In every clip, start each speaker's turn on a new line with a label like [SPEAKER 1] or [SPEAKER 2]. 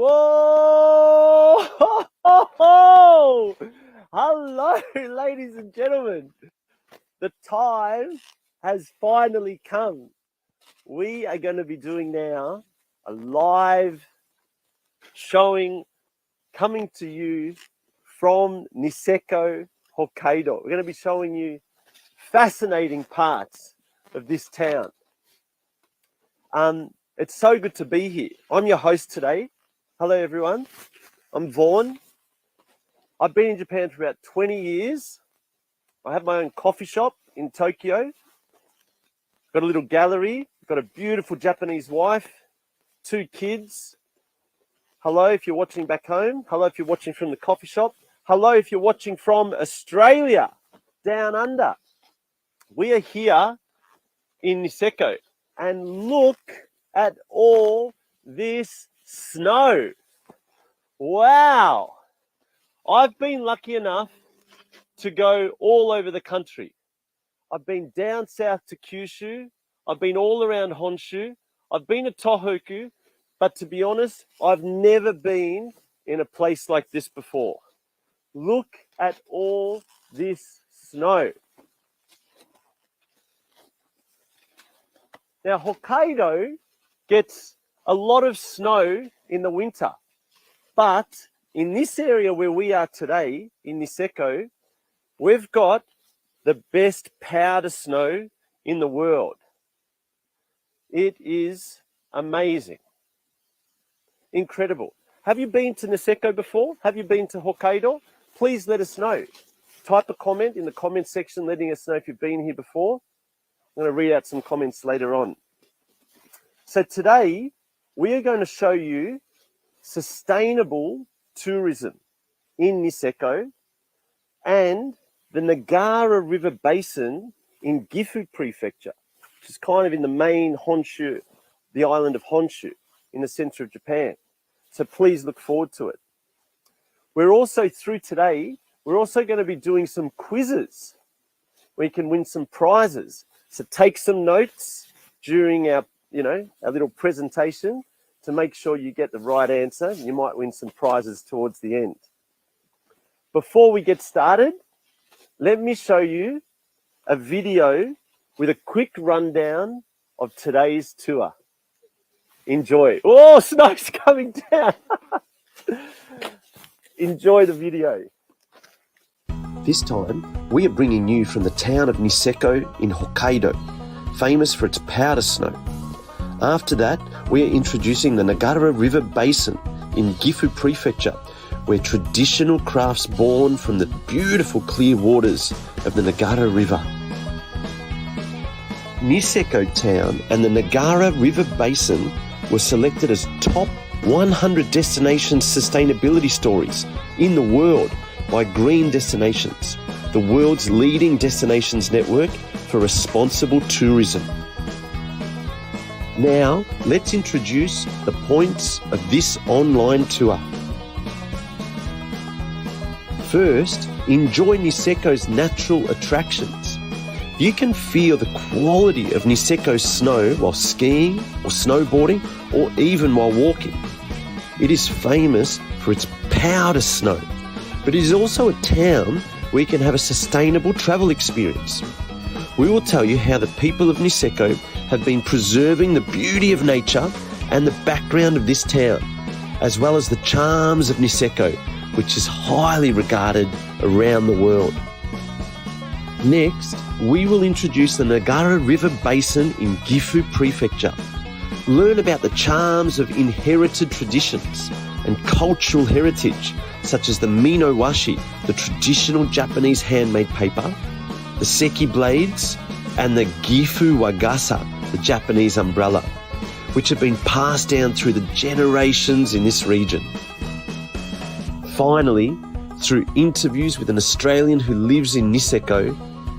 [SPEAKER 1] Whoa! Hello, ladies and gentlemen. The time has finally come. We are going to be doing now a live showing coming to you from Niseko, Hokkaido. We're going to be showing you fascinating parts of this town. It's so good to be here. I'm your host today. Hello, everyone. I'm Vaughn. I've been in Japan for about 20 years. I have my own coffee shop in Tokyo. Got a little gallery. Got a beautiful Japanese wife, 2 kids. Hello if you're watching back home. Hello if you're watching from the coffee shop. Hello if you're watching from Australia, down under. We are here in Niseko, and look at all this snow. Wow. I've been lucky enough to go all over the country. I've been down south to Kyushu. I've been all around Honshu. I've been to Tohoku. But to be honest, I've never been in a place like this before. Look at all this snow. Now, Hokkaido gets a lot of snow in the winter. But in this area where we are today, in Niseko, we've got the best powder snow in the world. It is amazing. Incredible. Have you been to Niseko before? Have you been to Hokkaido? Please let us know. Type a comment in the comment section letting us know if you've been here before. I'm going to read out some comments later on. So today, we are going to show you sustainable tourism in Niseko and the Nagara River Basin in Gifu Prefecture, which is kind of in the main Honshu, the island of Honshu, in the center of Japan. So please look forward to it. We're also, through today, we're also going to be doing some quizzes where you can win some prizes. So take some notes during our little presentation to make sure you get the right answer. You might win some prizes towards the end. Before we get started, let me show you a video with a quick rundown of today's tour. Enjoy. Oh, snow's coming down. Enjoy the video. This time, we are bringing you from the town of Niseko in Hokkaido, famous for its powder snow. After that, we are introducing the Nagara River Basin in Gifu Prefecture, where traditional crafts born from the beautiful clear waters of the Nagara River. Niseko Town and the Nagara River Basin were selected as top 100 destination sustainability stories in the world by Green Destinations, the world's leading destinations network for responsible tourism. Now, let's introduce the points of this online tour. First, enjoy Niseko's natural attractions. You can feel the quality of Niseko's snow while skiing or snowboarding or even while walking. It is famous for its powder snow, but it is also a town where you can have a sustainable travel experience. We will tell you how the people of Niseko have been preserving the beauty of nature and the background of this town, as well as the charms of Niseko, which is highly regarded around the world. Next, we will introduce the Nagara River Basin in Gifu Prefecture. Learn about the charms of inherited traditions and cultural heritage, such as the Mino washi, the traditional Japanese handmade paper, the seki blades, and the Gifu wagasa, the Japanese umbrella, which have been passed down through the generations in this region. Finally, through interviews with an Australian who lives in Niseko,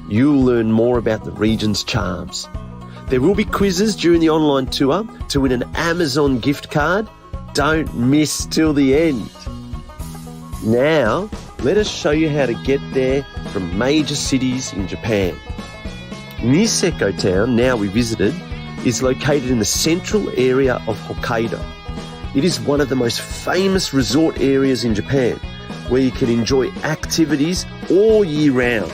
[SPEAKER 1] you'll learn more about the region's charms. There will be quizzes during the online tour to win an Amazon gift card. Don't miss till the end. Now, let us show you how to get there from major cities in Japan. Niseko Town, now we visited, is located in the central area of Hokkaido. It is one of the most famous resort areas in Japan, where you can enjoy activities all year round.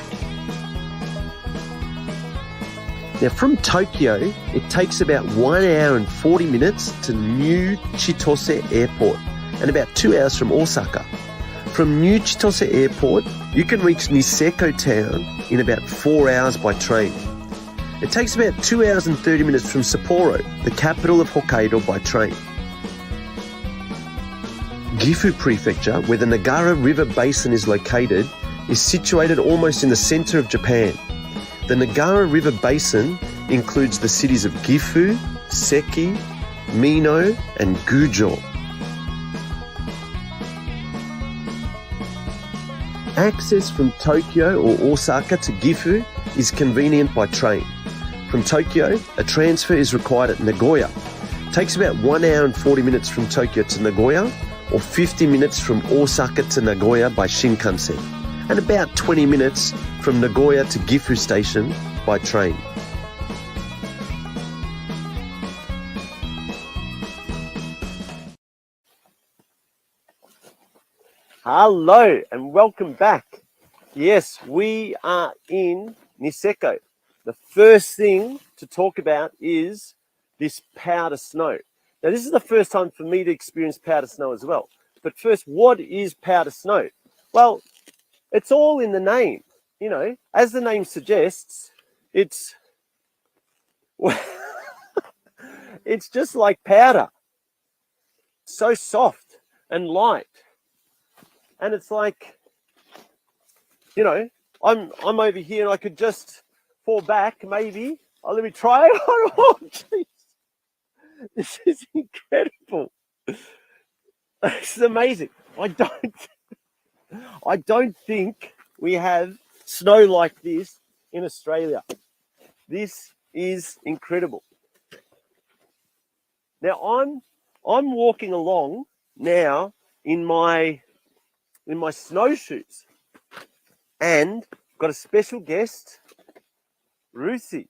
[SPEAKER 1] Now from Tokyo, it takes about 1 hour and 40 minutes to New Chitose Airport and about 2 hours from Osaka. From New Chitose Airport, you can reach Niseko Town in about 4 hours by train. It takes about 2 hours and 30 minutes from Sapporo, the capital of Hokkaido, by train. Gifu Prefecture, where the Nagara River Basin is located, is situated almost in the center of Japan. The Nagara River Basin includes the cities of Gifu, Seki, Mino, and Gujo. Access from Tokyo or Osaka to Gifu is convenient by train. From Tokyo, a transfer is required at Nagoya. It takes about 1 hour and 40 minutes from Tokyo to Nagoya, or 50 minutes from Osaka to Nagoya by Shinkansen, and about 20 minutes from Nagoya to Gifu Station by train. Hello and welcome back. Yes, we are in Niseko. The first thing to talk about is this powder snow. Now, this is the first time for me to experience powder snow as well. But first, what is powder snow? Well, it's all in the name. You know, as the name suggests, it's it's just like powder. So soft and light. And it's like, you know, I'm over here and I could just fall back, maybe. Oh, let me try it. Oh, jeez. This is incredible. This is amazing. I don't think we have snow like this in Australia. This is incredible. Now I'm walking along now in my snowshoes, and got a special guest, Ruthie,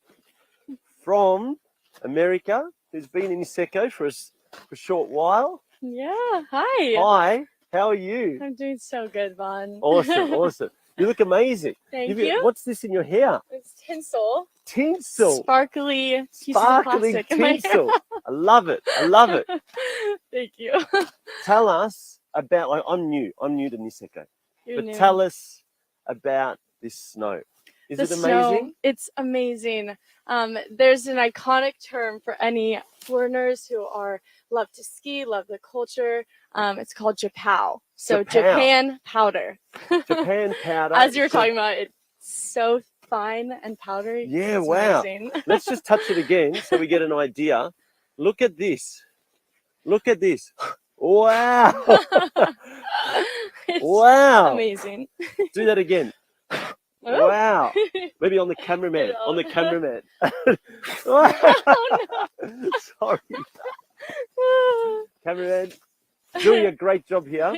[SPEAKER 1] from America, who's been in Niseko for a short while.
[SPEAKER 2] Yeah, hi.
[SPEAKER 1] Hi, how are you?
[SPEAKER 2] I'm doing so good, Vaughn.
[SPEAKER 1] Awesome, awesome. You look amazing.
[SPEAKER 2] Thank you.
[SPEAKER 1] What's this in your hair?
[SPEAKER 2] It's tinsel.
[SPEAKER 1] Tinsel.
[SPEAKER 2] Sparkly pieces
[SPEAKER 1] Sparkling
[SPEAKER 2] of plastic in my
[SPEAKER 1] tinsel.
[SPEAKER 2] hair.
[SPEAKER 1] I love it. I love it.
[SPEAKER 2] Thank you.
[SPEAKER 1] Tell us about, like, I'm new to Niseko.
[SPEAKER 2] You're
[SPEAKER 1] But
[SPEAKER 2] new.
[SPEAKER 1] tell us about this snow. Is it amazing?
[SPEAKER 2] Snow, it's amazing. There's an iconic term for any foreigners who love to ski, love the culture. It's called Japao. So Japan powder.
[SPEAKER 1] Japan powder.
[SPEAKER 2] As you were talking about, it's so fine and powdery.
[SPEAKER 1] Yeah,
[SPEAKER 2] it's
[SPEAKER 1] wow.
[SPEAKER 2] amazing.
[SPEAKER 1] Let's just touch it again so we get an idea. Look at this. Look at this. Wow. Wow.
[SPEAKER 2] Amazing.
[SPEAKER 1] Do that again. Wow. Maybe on the cameraman. On the cameraman.
[SPEAKER 2] Oh, no.
[SPEAKER 1] Sorry. Cameraman, doing a great job here.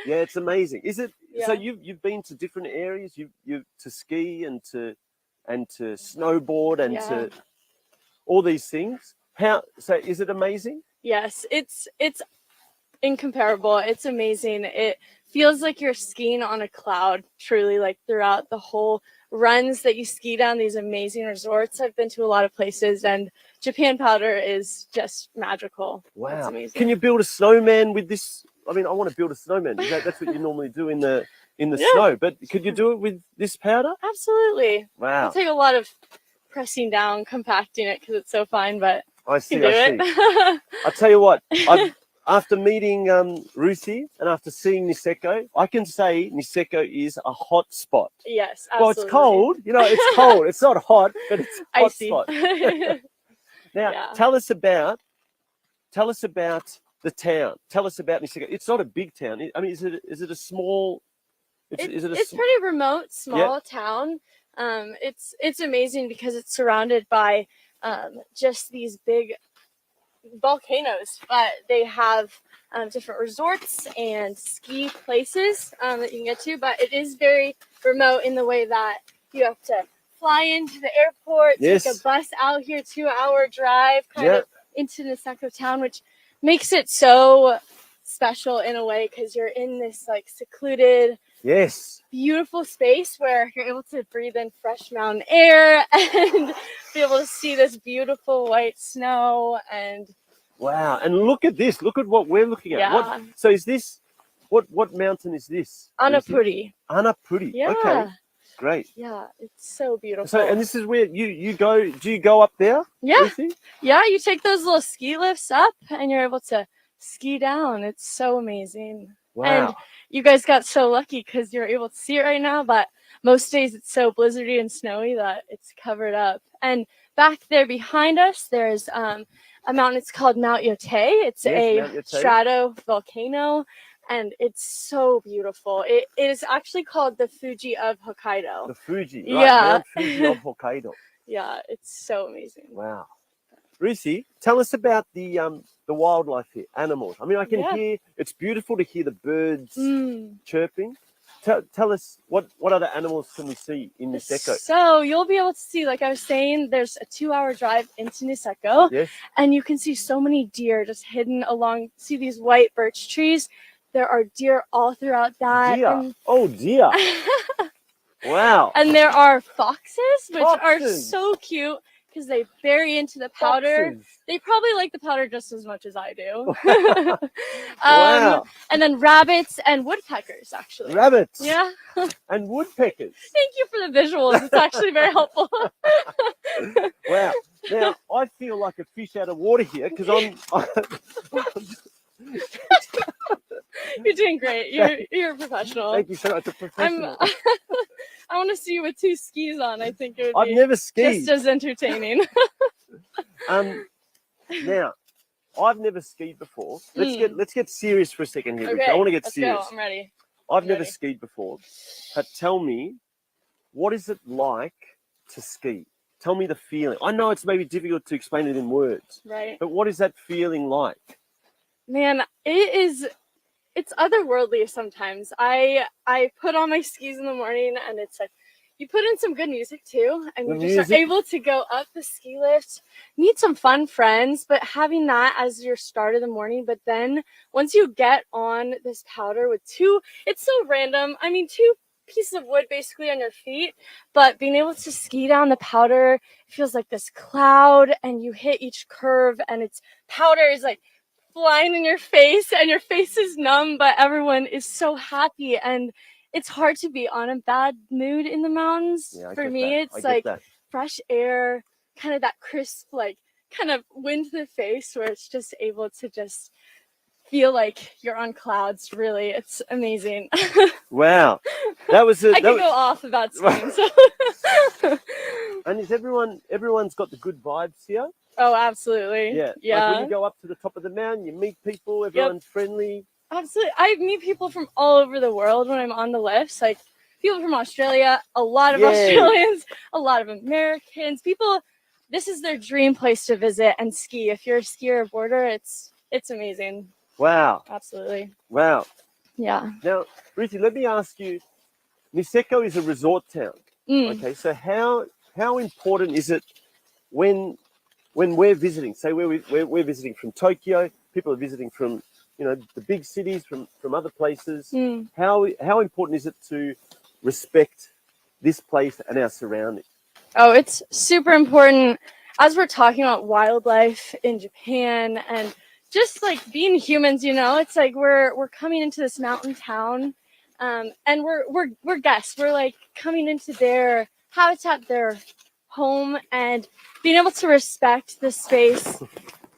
[SPEAKER 1] Yeah, it's amazing. Is it?
[SPEAKER 2] Yeah.
[SPEAKER 1] So you've been to different areas. You to ski and to snowboard and to all these things. So is it amazing?
[SPEAKER 2] Yes, it's incomparable. It's amazing. It feels like you're skiing on a cloud, truly, like throughout the whole runs that you ski down these amazing resorts. I've been to a lot of places, and Japan powder is just magical.
[SPEAKER 1] Wow.
[SPEAKER 2] It's amazing.
[SPEAKER 1] Can you build a snowman with this? I mean, I want to build a snowman. That's what you normally do in the snow. But could you do it with this powder?
[SPEAKER 2] Absolutely.
[SPEAKER 1] Wow.
[SPEAKER 2] It'll take a lot of pressing down, compacting it because it's so fine, but
[SPEAKER 1] I see.
[SPEAKER 2] you can do it.
[SPEAKER 1] I'll tell you what. After meeting Ruthie and after seeing Niseko, I can say Niseko is a hot spot.
[SPEAKER 2] Yes, absolutely.
[SPEAKER 1] Well, it's cold. You know, it's cold. It's not hot, but it's a hot spot. Now, tell us about the town. Tell us about Niseko. It's not a big town. I mean, is it a small?
[SPEAKER 2] It's pretty remote, small town. It's amazing because it's surrounded by just these big volcanoes, but they have different resorts and ski places that you can get to, but it is very remote in the way that you have to fly into the airport, take a bus out here, 2-hour drive kind of into Niseko Town, which makes it so special in a way because you're in this like secluded,
[SPEAKER 1] yes,
[SPEAKER 2] beautiful space where you're able to breathe in fresh mountain air and be able to see this beautiful white snow. And
[SPEAKER 1] wow. And look at this. Look at what we're looking at.
[SPEAKER 2] yeah,
[SPEAKER 1] So is this, what mountain is this?
[SPEAKER 2] Annapurdi.
[SPEAKER 1] Annapurdi.
[SPEAKER 2] Yeah.
[SPEAKER 1] Okay, great.
[SPEAKER 2] Yeah, it's so beautiful.
[SPEAKER 1] So, and this is where you go, do you go up there?
[SPEAKER 2] Yeah.
[SPEAKER 1] Lucy?
[SPEAKER 2] Yeah, you take those little ski lifts up and you're able to ski down. It's so amazing.
[SPEAKER 1] Wow.
[SPEAKER 2] And you guys got so lucky because you're able to see it right now, but most days it's so blizzardy and snowy that it's covered up. And back there behind us, there's a mountain. It's called Mount Yotei. It's
[SPEAKER 1] Yes, Mount Yotei.
[SPEAKER 2] stratovolcano, and it's so beautiful. It is actually called the Fuji of Hokkaido.
[SPEAKER 1] The Fuji, right?
[SPEAKER 2] Yeah.
[SPEAKER 1] Mount Fuji of Hokkaido.
[SPEAKER 2] Yeah, it's so amazing.
[SPEAKER 1] Wow. Lucy, tell us about the wildlife here, animals. I mean, I can hear, it's beautiful to hear the birds chirping. Tell us, what other animals can we see in Niseko?
[SPEAKER 2] So you'll be able to see, like I was saying, there's a 2-hour drive into Niseko.
[SPEAKER 1] Yes.
[SPEAKER 2] And you can see so many deer just hidden along, see these white birch trees. There are deer all throughout that.
[SPEAKER 1] Deer.
[SPEAKER 2] And
[SPEAKER 1] Oh, deer. Wow.
[SPEAKER 2] and there are foxes, which are so cute because they bury into the powder.
[SPEAKER 1] Foxes.
[SPEAKER 2] They probably like the powder just as much as I do.
[SPEAKER 1] Wow.
[SPEAKER 2] And then rabbits and woodpeckers, actually.
[SPEAKER 1] Rabbits.
[SPEAKER 2] Yeah.
[SPEAKER 1] And woodpeckers.
[SPEAKER 2] Thank you for the visuals. It's actually very helpful.
[SPEAKER 1] Wow. Now, I feel like a fish out of water here because I'm
[SPEAKER 2] You're doing great. You're a professional.
[SPEAKER 1] Thank you so much. A professional.
[SPEAKER 2] I want to see you with 2 skis on. I think it would
[SPEAKER 1] I've
[SPEAKER 2] be
[SPEAKER 1] never skied.
[SPEAKER 2] just as entertaining.
[SPEAKER 1] Now, I've never skied before. Let's get serious for a second here.
[SPEAKER 2] Okay,
[SPEAKER 1] I want to get
[SPEAKER 2] let's
[SPEAKER 1] serious.
[SPEAKER 2] go. I'm ready.
[SPEAKER 1] I've never skied before. But tell me, what is it like to ski? Tell me the feeling. I know it's maybe difficult to explain it in words.
[SPEAKER 2] Right.
[SPEAKER 1] But what is that feeling like?
[SPEAKER 2] Man, it's otherworldly sometimes. I put on my skis in the morning and it's like you put in some good music too, and you just are able to go up the ski lift, meet some fun friends, but having that as your start of the morning. But then once you get on this powder with it's so random. I mean, 2 pieces of wood basically on your feet, but being able to ski down the powder, it feels like this cloud, and you hit each curve, and it's powder is like flying in your face, and your face is numb, but everyone is so happy. And it's hard to be on a bad mood in the mountains.
[SPEAKER 1] Yeah,
[SPEAKER 2] for me, it's like fresh air, kind of that crisp, like kind of wind to the face, where it's just able to just feel like you're on clouds. Really, it's amazing.
[SPEAKER 1] Wow, that was it.
[SPEAKER 2] I could go off about skiing. So.
[SPEAKER 1] And is everyone's got the good vibes here?
[SPEAKER 2] Oh, absolutely.
[SPEAKER 1] Yeah.
[SPEAKER 2] Yeah.
[SPEAKER 1] Like when you go up to the top of the mountain, you meet people, everyone's friendly.
[SPEAKER 2] Absolutely. I meet people from all over the world when I'm on the lifts. Like people from Australia, a lot of Australians, a lot of Americans. People, this is their dream place to visit and ski. If you're a skier or boarder, it's amazing.
[SPEAKER 1] Wow.
[SPEAKER 2] Absolutely.
[SPEAKER 1] Wow.
[SPEAKER 2] Yeah.
[SPEAKER 1] Now, Ruthie, let me ask you, Niseko is a resort town. Okay, so how important is it when we're visiting? Say we're visiting from Tokyo, people are visiting from the big cities, from other places. How important is it to respect this place and our surroundings?
[SPEAKER 2] Oh, it's super important. As we're talking about wildlife in Japan and just like being humans, it's like we're coming into this mountain town, and we're guests. We're like coming into their habitat, their home, and being able to respect the space,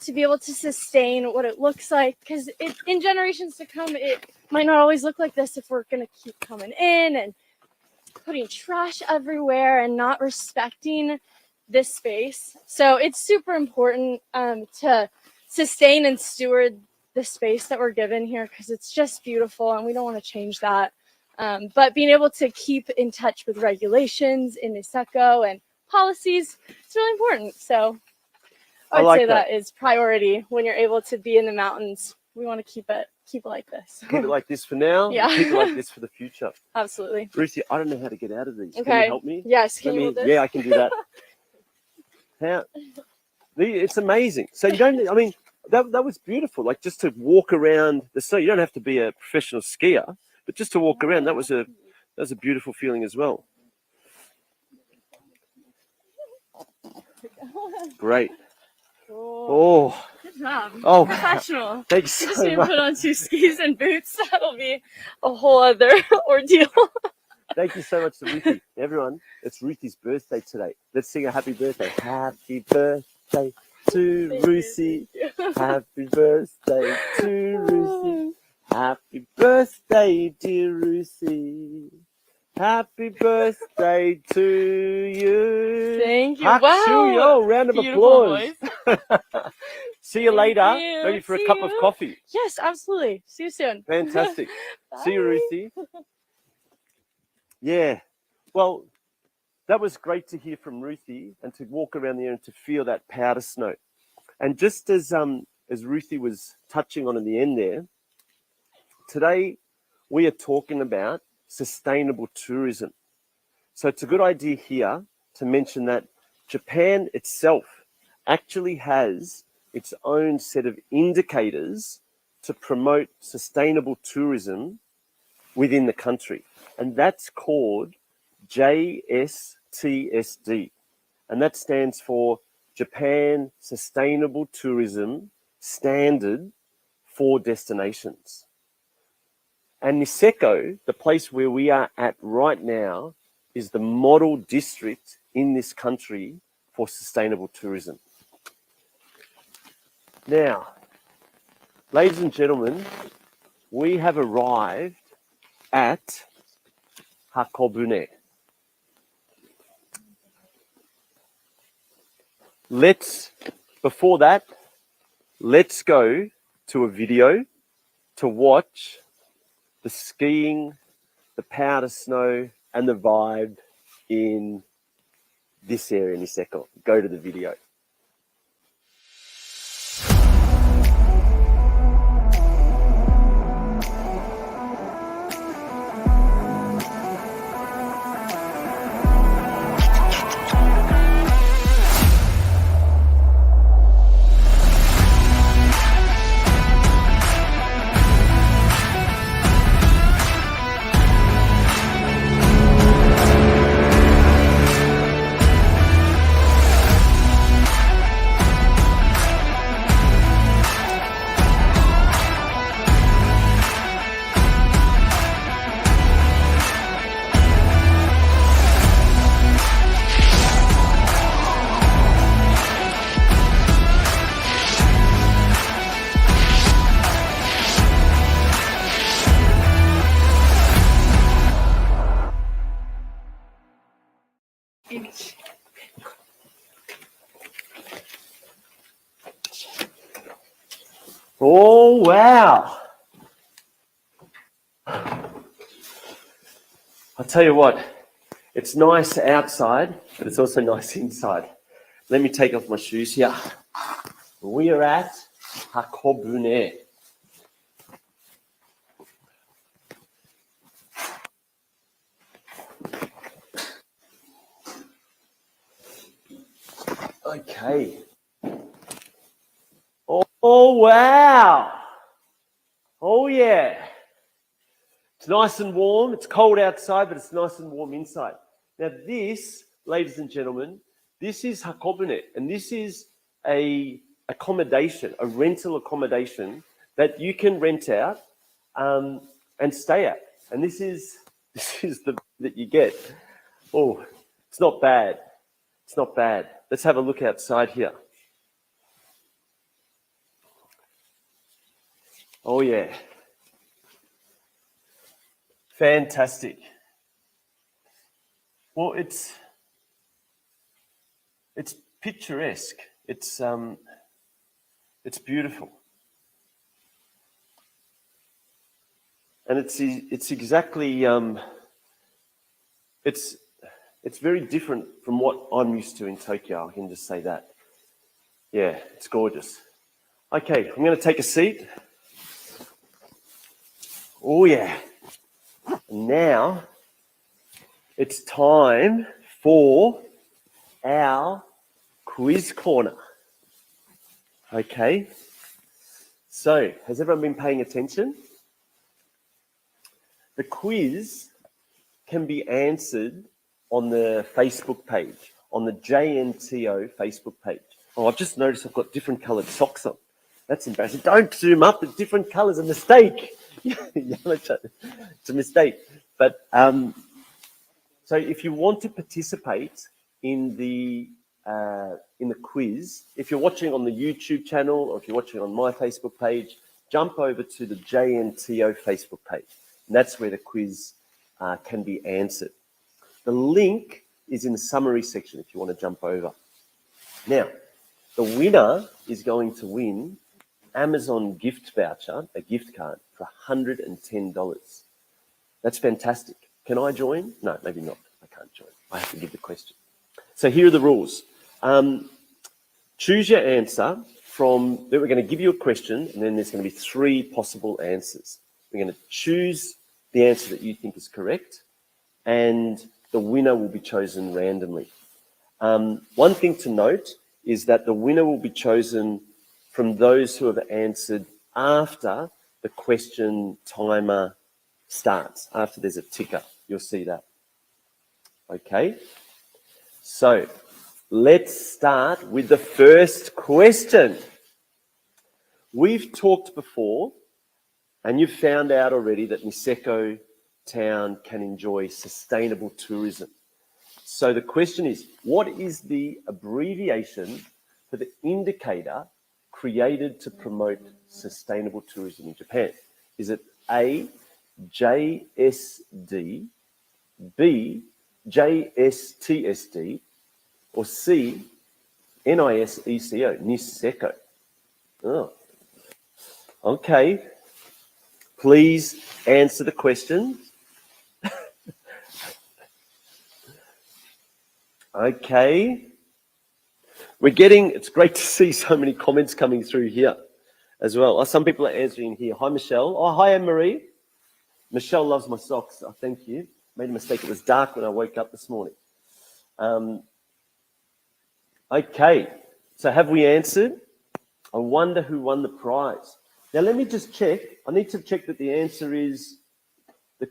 [SPEAKER 2] to be able to sustain what it looks like, because in generations to come, it might not always look like this if we're gonna keep coming in and putting trash everywhere and not respecting this space. So it's super important to sustain and steward the space that we're given here, because it's just beautiful and we don't want to change that. But being able to keep in touch with regulations in Niseko and policies, it's really important. So I would say that is priority when you're able to be in the mountains. We want to keep it like this.
[SPEAKER 1] Keep it like this for now.
[SPEAKER 2] Yeah.
[SPEAKER 1] Keep it like this for the future.
[SPEAKER 2] Absolutely.
[SPEAKER 1] Ruthie, I don't know how to get out of these.
[SPEAKER 2] Okay.
[SPEAKER 1] Can you help me?
[SPEAKER 2] Yes. Can you hold this?
[SPEAKER 1] Yeah, I can do that. It's amazing. So you don't. I mean, that was beautiful. Like just to walk around the snow. You don't have to be a professional skier, but just to walk around, that was a beautiful feeling as well. Great. Oh,
[SPEAKER 2] good job.
[SPEAKER 1] Oh,
[SPEAKER 2] Professional.
[SPEAKER 1] Thanks
[SPEAKER 2] You just
[SPEAKER 1] so
[SPEAKER 2] need to
[SPEAKER 1] much.
[SPEAKER 2] put on 2 skis and boots. That'll be a whole other ordeal.
[SPEAKER 1] Thank you so much to Ruthie. Everyone, it's Ruthie's birthday today. Let's sing a happy birthday. Happy birthday to Ruthie. Happy birthday to Ruthie. Happy birthday, dear Ruthie. Happy birthday to you.
[SPEAKER 2] Thank you.
[SPEAKER 1] Wow. Round of
[SPEAKER 2] Beautiful
[SPEAKER 1] applause.
[SPEAKER 2] voice.
[SPEAKER 1] See you later.
[SPEAKER 2] You.
[SPEAKER 1] Maybe for
[SPEAKER 2] See
[SPEAKER 1] a cup
[SPEAKER 2] you.
[SPEAKER 1] of coffee.
[SPEAKER 2] Yes, absolutely. See you soon.
[SPEAKER 1] Fantastic. See you,
[SPEAKER 2] Bye.
[SPEAKER 1] Ruthie. Yeah. Well, that was great to hear from Ruthie and to walk around there and to feel that powder snow. And just as Ruthie was touching on in the end there, today we are talking about sustainable tourism. So it's a good idea here to mention that Japan itself actually has its own set of indicators to promote sustainable tourism within the country. And that's called JSTSD. And that stands for Japan Sustainable Tourism Standard for Destinations. And Niseko, the place where we are at right now, is the model district in this country for sustainable tourism. Now, ladies and gentlemen, we have arrived at Hakobune. Before that, let's go to a video to watch the skiing, the powder snow, and the vibe in this area in Niseko. Go to the video. Oh, wow. I'll tell you what, it's nice outside, but it's also nice inside. Let me take off my shoes here. We are at Hakobune. Okay. Oh, wow. Oh, yeah. It's nice and warm. It's cold outside, but it's nice and warm inside. Now this, ladies and gentlemen, this is Hakobune, and this is a accommodation, a rental accommodation that you can rent out and stay at. And this is the that you get. Oh, it's not bad. It's not bad. Let's have a look outside here. Oh yeah. Fantastic. Well, it's picturesque. It's beautiful, and it's exactly it's very different from what I'm used to in Tokyo. I can just say that. Yeah, it's gorgeous. Okay, I'm going to take a seat. Oh yeah. Now it's time for our quiz corner. Okay, So, has everyone been paying attention? The quiz can be answered on the Facebook page, on the JNTO Facebook page. Oh, I've just noticed I've got different coloured socks on. That's embarrassing. Don't zoom up. The different colours. A mistake. It's a mistake. But so if you want to participate in the quiz, if you're watching on the YouTube channel or if you're watching on my Facebook page, jump over to the JNTO Facebook page. And that's where the quiz can be answered. The link is in the summary section if you want to jump over. Now, the winner is going to win Amazon gift voucher, a gift card for $110. That's fantastic. Can I join? No, maybe not. I can't join. I have to give the question. So here are the rules. Choose your answer from, we're going to give you a question and then there's going to be 3 possible answers. We're going to choose the answer that you think is correct and the winner will be chosen randomly. One thing to note is that the winner will be chosen from those who have answered after the question timer starts, after there's a ticker. You'll see that. Okay, so let's start with the first question. We've talked before, and you've found out already that Niseko Town can enjoy sustainable tourism. So the question is, what is the abbreviation for the indicator created to promote sustainable tourism in Japan? Is it A, JSD, B, JSTSD, or C, NISECO, Niseko? Oh, okay. Please answer the question. Okay. It's great to see so many comments coming through here as well. Oh, some people are answering here. Hi, Michelle. Oh, hi, Anne-Marie. Michelle loves my socks. Oh, thank you. Made a mistake. It was dark when I woke up this morning. Okay. So have we answered? I wonder who won the prize. Now, let me just check. I need to check that the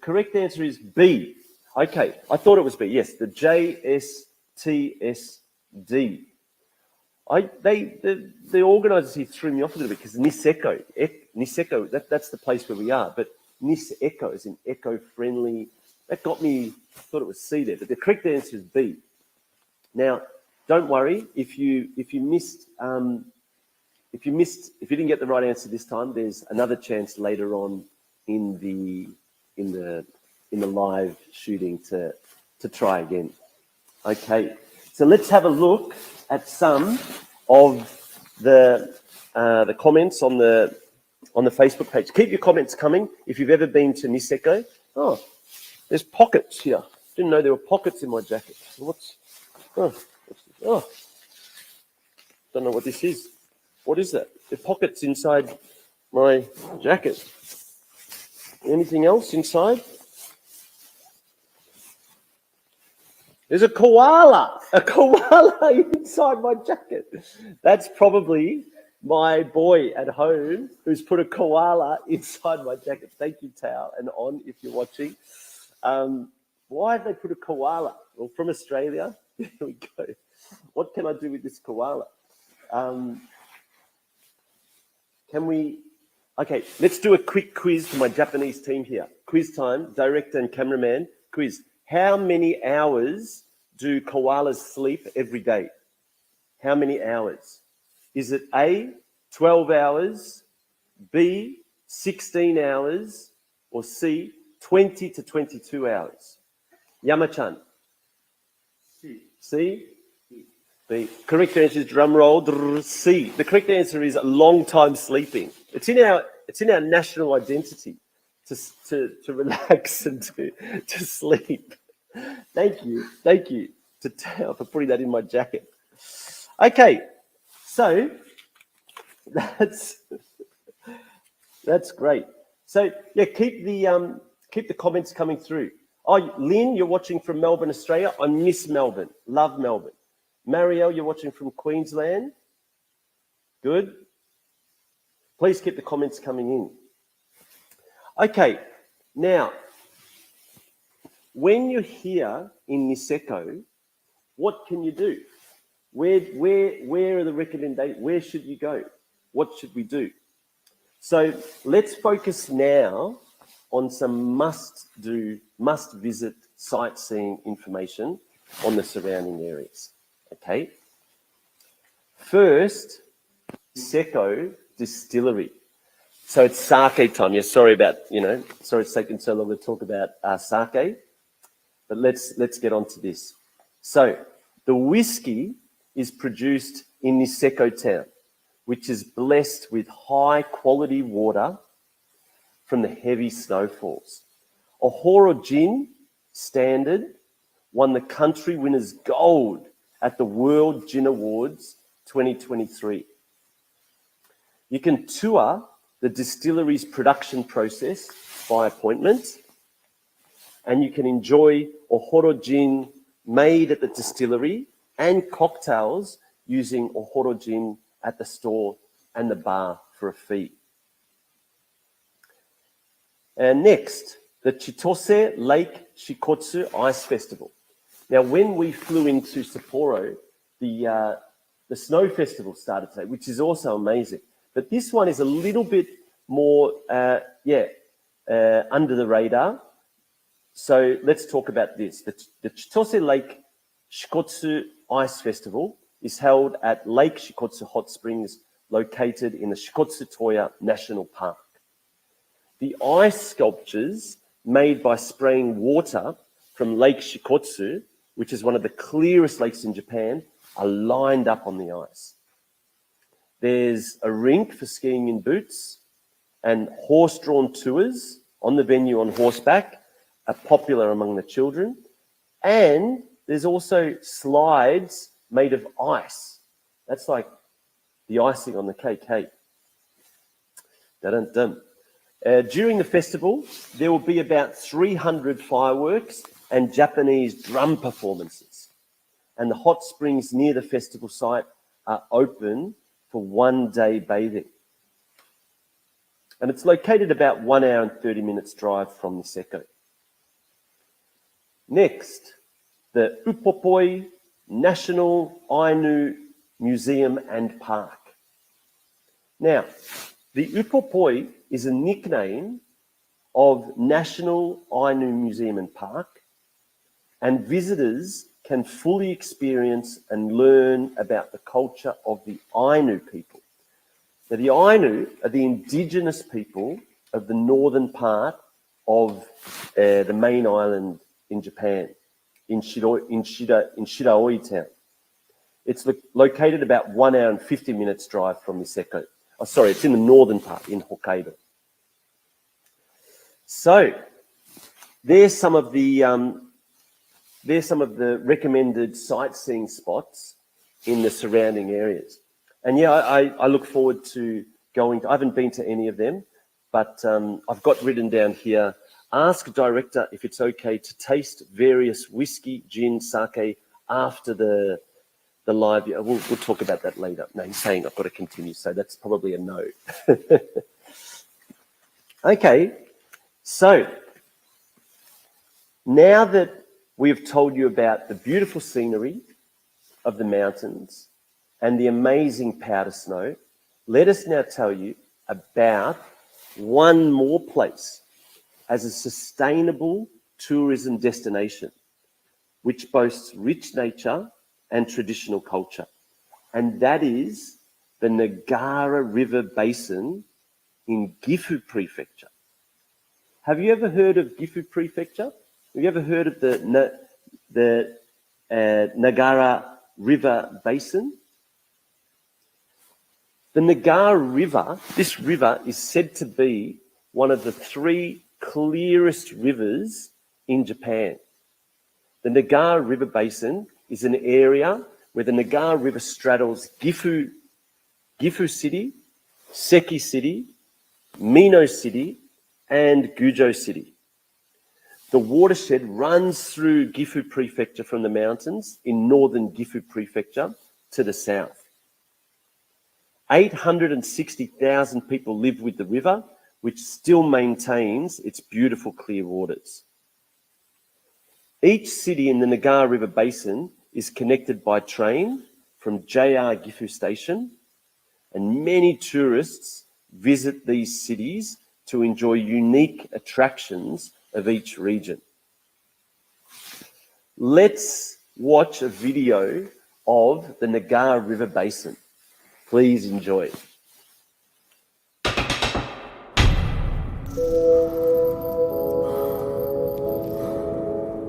[SPEAKER 1] correct answer is B. Okay. I thought it was B. Yes, the JSTSD. The organisers here threw me off a little bit because Niseko, that's the place where we are. But Niseko is in eco-friendly. That got me. I thought it was C there, but the correct answer is B. Now, don't worry if you didn't get the right answer this time. There's another chance later on in the live shooting to try again. Okay, so let's have a look at some of the comments on the Facebook page. Keep your comments coming. If you've ever been to Niseko, oh, there's pockets here. Didn't know there were pockets in my jacket. Don't know what this is. What is that? There are pockets inside my jacket. Anything else inside? There's a koala inside my jacket. That's probably my boy at home who's put a koala inside my jacket. Thank you, Tao, and On, if you're watching. Why have they put a koala? Well, from Australia. There we go. What can I do with this koala? Okay, let's do a quick quiz for my Japanese team here. Quiz time, director and cameraman, quiz. How many hours do koalas sleep every day? How many hours? Is it A, 12 hours, B, 16 hours, or C, 20 to 22 hours? Yama-chan. C? B. Correct answer is, drum roll, C. The correct answer is a long time sleeping. It's in our national identity to relax and to sleep. Thank you to Tao for putting that in my jacket. Okay, so that's great. So yeah, keep the comments coming through. Oh, Lynn, you're watching from Melbourne, Australia. I miss Melbourne. Love Melbourne. Marielle, you're watching from Queensland. Good. Please keep the comments coming in. Okay, now, when you're here in Niseko, what can you do? Where are the recommendations? Where should you go? What should we do? So let's focus now on some must-visit sightseeing information on the surrounding areas. Okay. First, Niseko Distillery. So it's sake time. Yeah, sorry it's taken so long to talk about sake, but let's get on to this. So the whiskey is produced in Niseko Town, which is blessed with high quality water from the heavy snowfalls. Ohoro Gin Standard won the country winners gold at the World Gin Awards 2023. You can tour the distillery's production process by appointment, and you can enjoy Ohoro Gin made at the distillery and cocktails using Ohoro Gin at the store and the bar for a fee. And next, the Chitose Lake Shikotsu Ice Festival. Now, when we flew into Sapporo, the snow festival started today, which is also amazing. But this one is a little bit more, under the radar. So let's talk about this. The Chitose Lake Shikotsu Ice Festival is held at Lake Shikotsu Hot Springs, located in the Shikotsu Toya National Park. The ice sculptures made by spraying water from Lake Shikotsu, which is one of the clearest lakes in Japan, are lined up on the ice. There's a rink for skiing in boots, and horse-drawn tours on the venue on horseback are popular among the children. And there's also slides made of ice. That's like the icing on the cake, hey? Dun-dun-dun. During the festival, there will be about 300 fireworks and Japanese drum performances. And the hot springs near the festival site are open for one-day bathing. And it's located about 1 hour and 30 minutes drive from Niseko. Next, the Upopoi National Ainu Museum and Park. Now, the Upopoi is a nickname of National Ainu Museum and Park, and visitors can fully experience and learn about the culture of the Ainu people. Now, the Ainu are the indigenous people of the northern part of the main island in Japan, in Shiraoi Town. It's located about 1 hour and 50 minutes drive from Niseko. Oh, sorry, it's in the northern part, in Hokkaido. So, there's some of the recommended sightseeing spots in the surrounding areas. And yeah, I look forward to going. I haven't been to any of them, but I've got written down here, ask director if it's okay to taste various whiskey, gin, sake after the live. We'll talk about that later. No, he's saying I've got to continue, so that's probably a no. Okay, so now that we've told you about the beautiful scenery of the mountains and the amazing powder snow, let us now tell you about one more place as a sustainable tourism destination, which boasts rich nature and traditional culture. And that is the Nagara River Basin in Gifu Prefecture. Have you ever heard of Gifu Prefecture? Have you ever heard of the Nagara River Basin? The Nagara River, this river is said to be one of the 3 clearest rivers in Japan. The Nagara River Basin is an area where the Nagara River straddles Gifu City, Seki City, Mino City, and Gujo City. The watershed runs through Gifu Prefecture from the mountains in northern Gifu Prefecture to the south. 860,000 people live with the river, which still maintains its beautiful clear waters. Each city in the Nagara River Basin is connected by train from JR Gifu Station, and many tourists visit these cities to enjoy unique attractions of each region. Let's watch a video of the Nagara River Basin. Please enjoy.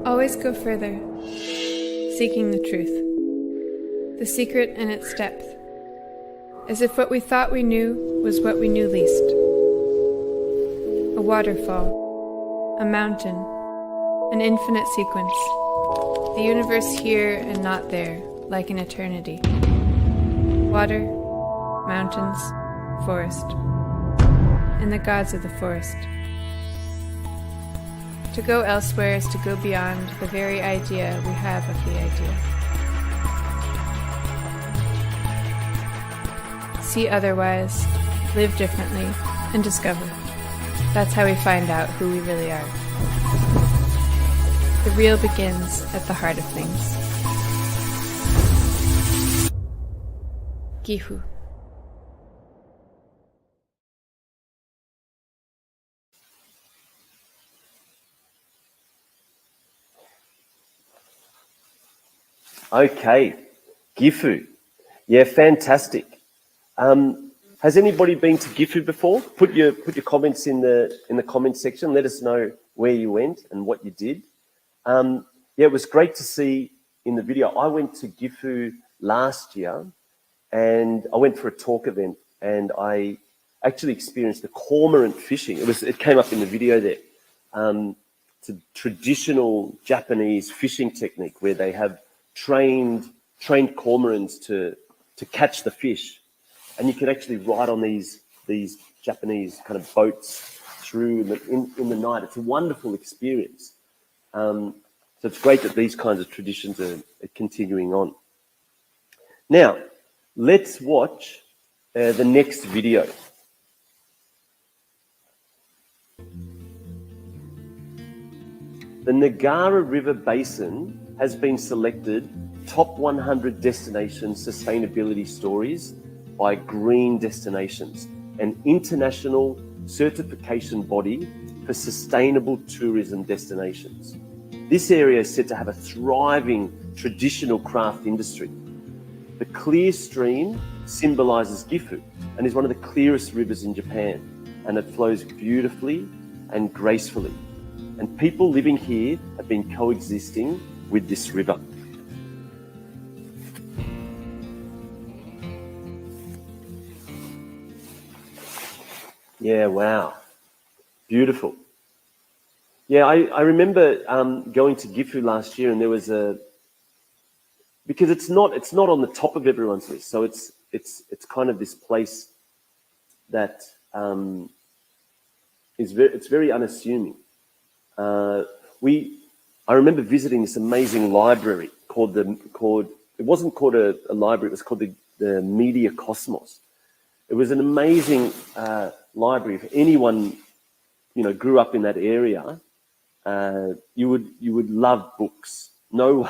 [SPEAKER 3] Always go further, seeking the truth, the secret in its depth, as if what we thought we knew was what we knew least. A waterfall, a mountain, an infinite sequence, the universe here and not there, like an eternity. Water, mountains, forest, and the gods of the forest. To go elsewhere is to go beyond the very idea we have of the idea. See otherwise, live differently, and discover. That's how we find out who we really are. The real begins at the heart of things. Gifu.
[SPEAKER 1] Okay, Gifu. Yeah, fantastic. Has anybody been to Gifu before? Put your comments in the comment section. Let us know where you went and what you did. Yeah, it was great to see in the video. I went to Gifu last year, and I went for a talk event, and I actually experienced the cormorant fishing. It came up in the video there. It's a traditional Japanese fishing technique where they have trained cormorants to catch the fish, and you can actually ride on these Japanese kind of boats through in the night. It's a wonderful experience. So it's great that these kinds of traditions are continuing on. Now, let's watch the next video. The Nagara River Basin has been selected top 100 destination sustainability stories by Green Destinations, an international certification body for sustainable tourism destinations. This area is said to have a thriving traditional craft industry. The clear stream symbolizes Gifu and is one of the clearest rivers in Japan, and it flows beautifully and gracefully. And people living here have been coexisting with this river. Yeah, wow. Beautiful. Yeah, I remember going to Gifu last year, and there was because it's not on the top of everyone's list, so it's kind of this place that it's very unassuming. I remember visiting this amazing library it wasn't called a library, it was called the Media Cosmos. It was an amazing library. If anyone grew up in that area, you would love books. No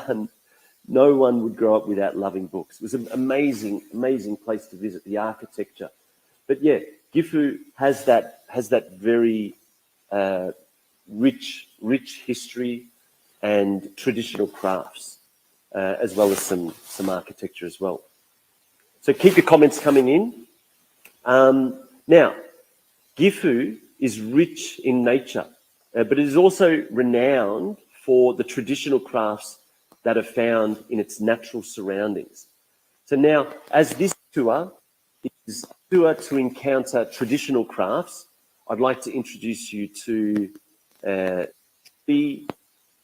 [SPEAKER 1] one would grow up without loving books. It was an amazing place to visit, the architecture. But yeah, Gifu has that very rich history and traditional crafts, as well as some architecture as well. So keep your comments coming in. Now, Gifu is rich in nature, but it is also renowned for the traditional crafts that are found in its natural surroundings. So now, as this tour is a tour to encounter traditional crafts, I'd like to introduce you to the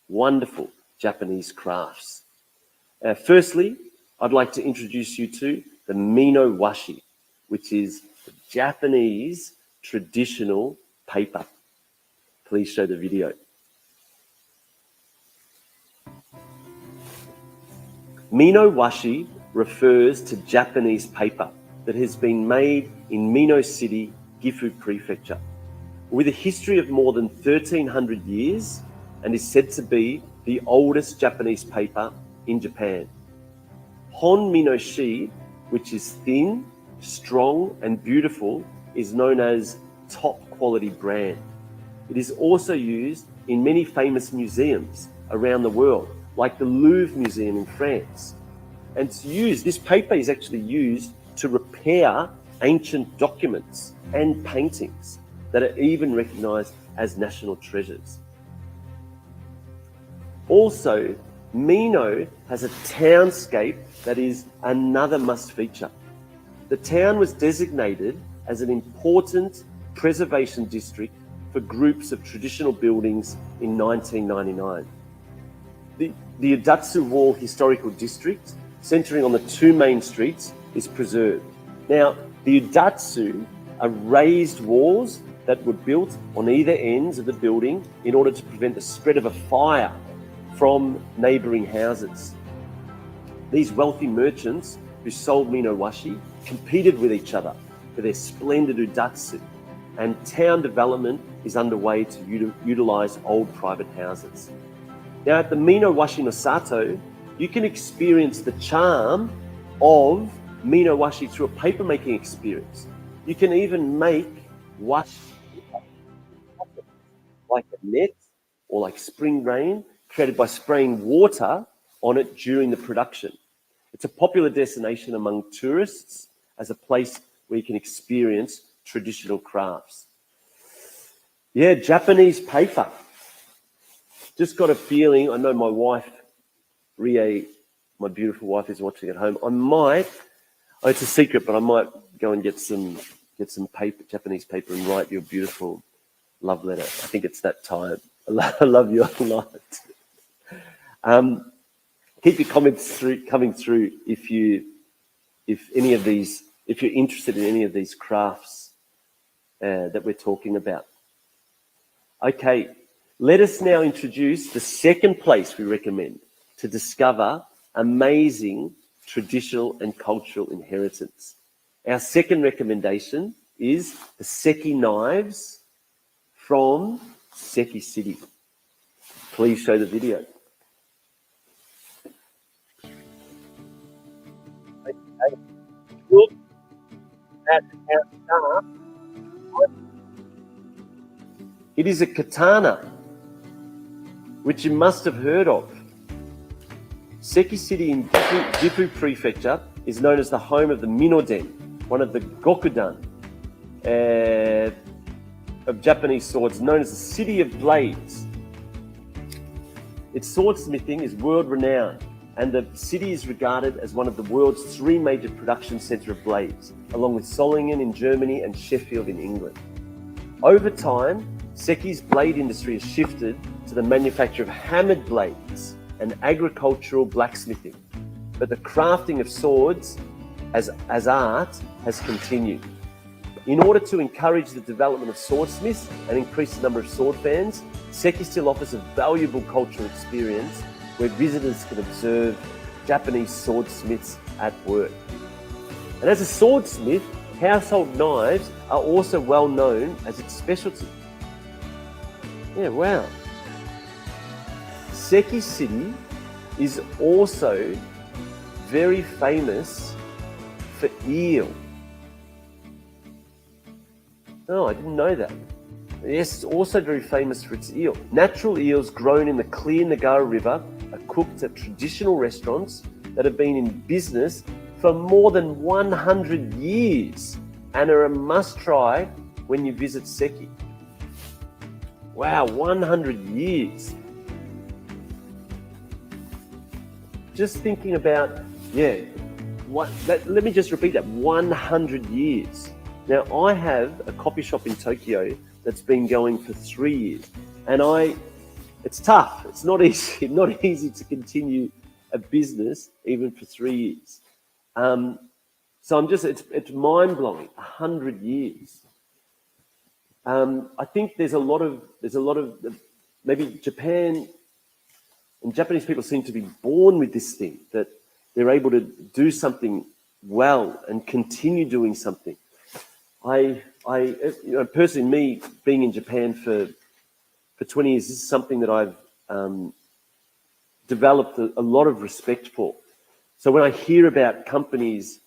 [SPEAKER 1] wonderful Japanese crafts. Firstly, I'd like to introduce you to the Mino washi, which is the Japanese traditional paper. Please show the video. Mino washi refers to Japanese paper, that has been made in Mino City, Gifu Prefecture, with a history of more than 1,300 years and is said to be the oldest Japanese paper in Japan. Hon Minoshi, which is thin, strong, and beautiful, is known as top quality brand. It is also used in many famous museums around the world, like the Louvre Museum in France. And this paper is actually used to repair ancient documents and paintings that are even recognized as national treasures. Also, Mino has a townscape that is another must feature. The town was designated as an important preservation district for groups of traditional buildings in 1999. The Udatsu Wall Historical District, centering on the two main streets, is preserved. Now, the Udatsu are raised walls that were built on either ends of the building in order to prevent the spread of a fire from neighboring houses. These wealthy merchants who sold Mino washi competed with each other for their splendid Udatsu, and town development is underway to utilize old private houses. Now, at the Mino Washi no Sato, you can experience the charm of Mino washi through a paper-making experience. You can even make washi like a net or like spring rain, created by spraying water on it during the production. It's a popular destination among tourists as a place where you can experience traditional crafts. Yeah, Japanese paper. Just got a feeling, I know my wife, Rie, my beautiful wife, is watching at home. It's a secret, but I might go and get some paper, Japanese paper, and write you a beautiful love letter. I think it's that time. I love you a lot. Keep your comments coming through if you're interested in any of these crafts that we're talking about. Okay, let us now introduce the second place we recommend to discover amazing traditional and cultural inheritance. Our second recommendation is the Seki knives from Seki City. Please show the video. Okay. Look at our staff. It is a katana, which you must have heard of. Seki City in Gifu Prefecture is known as the home of the Minoden, one of the Gokudan of Japanese swords, known as the City of Blades. Its swordsmithing is world-renowned, and the city is regarded as one of the world's three major production centres of blades, along with Solingen in Germany and Sheffield in England. Over time, Seki's blade industry has shifted to the manufacture of hammered blades and agricultural blacksmithing, but the crafting of swords as art has continued. In order to encourage the development of swordsmiths and increase the number of sword fans, Seki still offers a valuable cultural experience where visitors can observe Japanese swordsmiths at work. And as a swordsmith, household knives are also well known as its specialty. Yeah, wow. Seki City is also very famous for eel. Oh, I didn't know that. Yes, it's also very famous for its eel. Natural eels grown in the clear Nagara River are cooked at traditional restaurants that have been in business for more than 100 years and are a must-try when you visit Seki. Wow, 100 years. Just thinking about, let me just repeat that, 100 years. Now, I have a coffee shop in Tokyo that's been going for 3 years, and it's tough. It's not easy to continue a business even for 3 years. So it's mind-blowing, 100 years. I think there's a lot of maybe Japan and Japanese people seem to be born with this thing, that they're able to do something well and continue doing something. Personally, me being in Japan for 20 years, this is something that I've developed a lot of respect for. So when I hear about companies,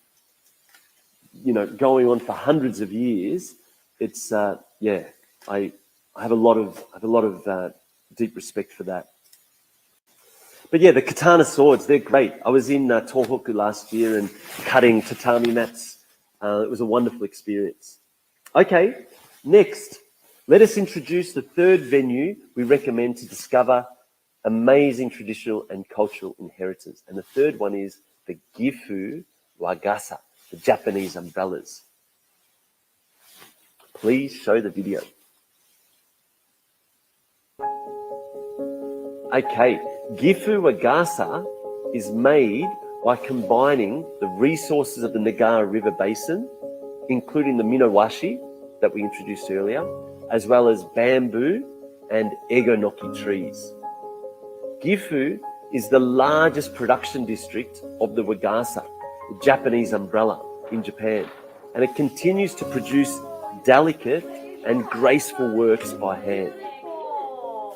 [SPEAKER 1] going on for hundreds of years, it's I have a lot of deep respect for that. But yeah, the katana swords, they're great. I was in Tohoku last year and cutting tatami mats. It was a wonderful experience. Okay, next, let us introduce the third venue we recommend to discover amazing traditional and cultural inheritance. And the third one is the Gifu Wagasa, the Japanese umbrellas. Please show the video. Okay, Gifu Wagasa is made by combining the resources of the Nagara River Basin, including the Mino washi that we introduced earlier, as well as bamboo and egonoki trees. Gifu is the largest production district of the Wagasa, the Japanese umbrella in Japan, and it continues to produce delicate and graceful works by hand.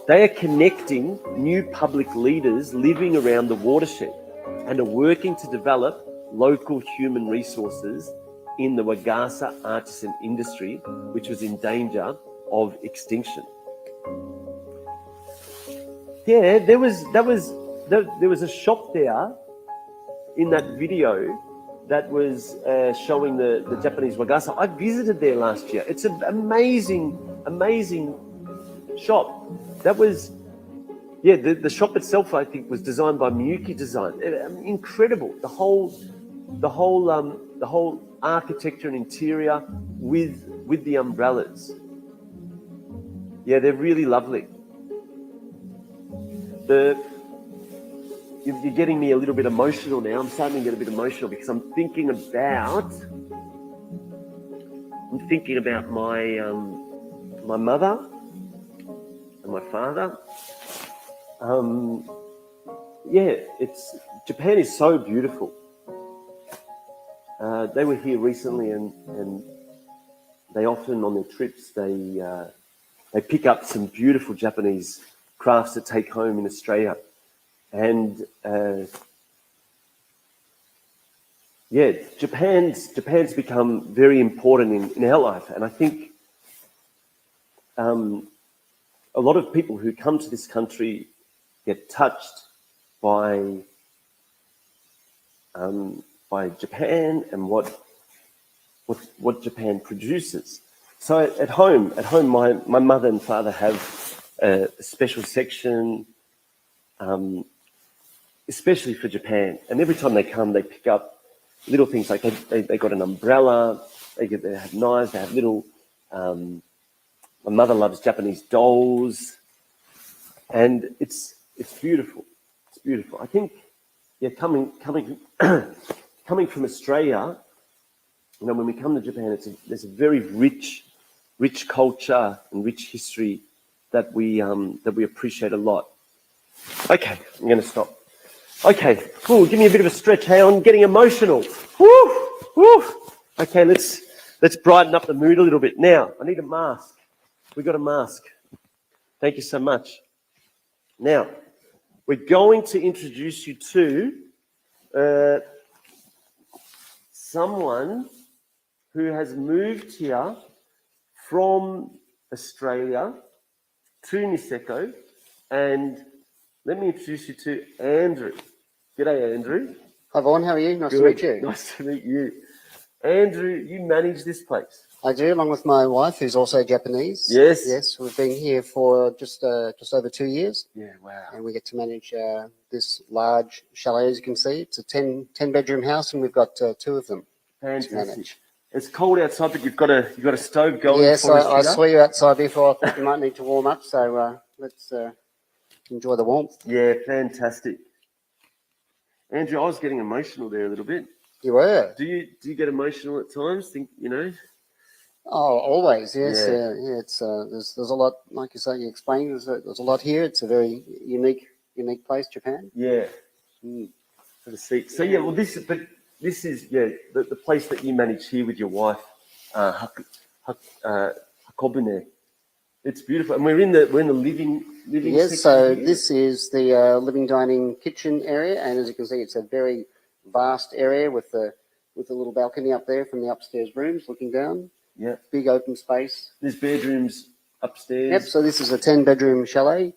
[SPEAKER 1] They are connecting new public leaders living around the watershed and are working to develop local human resources in the Wagasa artisan industry, which was in danger of extinction. Yeah, there was a shop there in that video that was showing the Japanese Wagasa. I visited there last year. It's an amazing shop. That was, the shop itself, I think, was designed by Miyuki Design. Incredible. The whole architecture and interior with the umbrellas. Yeah, they're really lovely. You're getting me a little bit emotional now. I'm starting to get a bit emotional because I'm thinking about my mother and my father. Japan is so beautiful. They were here recently, and they often on their trips they pick up some beautiful Japanese crafts to take home in Australia, and Japan's become very important in our life, and I think a lot of people who come to this country get touched by Japan and what Japan produces. So at home, my mother and father have a special section, especially for Japan. And every time they come, they pick up little things like they got an umbrella, they have knives, they have little. My mother loves Japanese dolls, and it's beautiful. It's beautiful. I think, coming from Australia, when we come to Japan, there's a very rich culture and rich history that we appreciate a lot. Okay, I'm going to stop. Okay, cool. Give me a bit of a stretch. Hey, I'm getting emotional. Woo. Okay, let's brighten up the mood a little bit. Now, I need a mask. We got a mask. Thank you so much. Now, we're going to introduce you to someone who has moved here from Australia to Niseko, and let me introduce you to Andrew. G'day, Andrew.
[SPEAKER 4] Hi, Vaughan. How are you? Nice to meet you.
[SPEAKER 1] Nice to meet you. Andrew, you manage this place.
[SPEAKER 4] I do, along with my wife, who's also Japanese.
[SPEAKER 1] Yes.
[SPEAKER 4] Yes, we've been here for just over 2 years.
[SPEAKER 1] Yeah, wow.
[SPEAKER 4] And we get to manage this large chalet, as you can see. It's a 10-bedroom house, and we've got 2 of them to
[SPEAKER 1] Fantastic.
[SPEAKER 4] manage.
[SPEAKER 1] It's cold outside, but you've got a stove going.
[SPEAKER 4] Yes,
[SPEAKER 1] for us.
[SPEAKER 4] I saw you outside before. I thought you might need to warm up, so let's enjoy the warmth.
[SPEAKER 1] Yeah, fantastic. Andrew, I was getting emotional there a little bit.
[SPEAKER 4] You were?
[SPEAKER 1] Do you get emotional at times?
[SPEAKER 4] Oh, always, yes.
[SPEAKER 1] Yeah.
[SPEAKER 4] It's there's a lot, like you say, you explained. There's a lot here. It's a very unique place, Japan.
[SPEAKER 1] Yeah. For the seat. So yeah, well, this is the place that you manage here with your wife, Hakobune. It's beautiful, and we're in the living.
[SPEAKER 4] Yes,
[SPEAKER 1] section
[SPEAKER 4] so
[SPEAKER 1] here.
[SPEAKER 4] this is the living dining kitchen area, and as you can see, it's a very vast area with the little balcony up there from the upstairs rooms looking down.
[SPEAKER 1] Yeah,
[SPEAKER 4] Big open space.
[SPEAKER 1] there's bedrooms upstairs.
[SPEAKER 4] Yep. So this is a 10-bedroom chalet.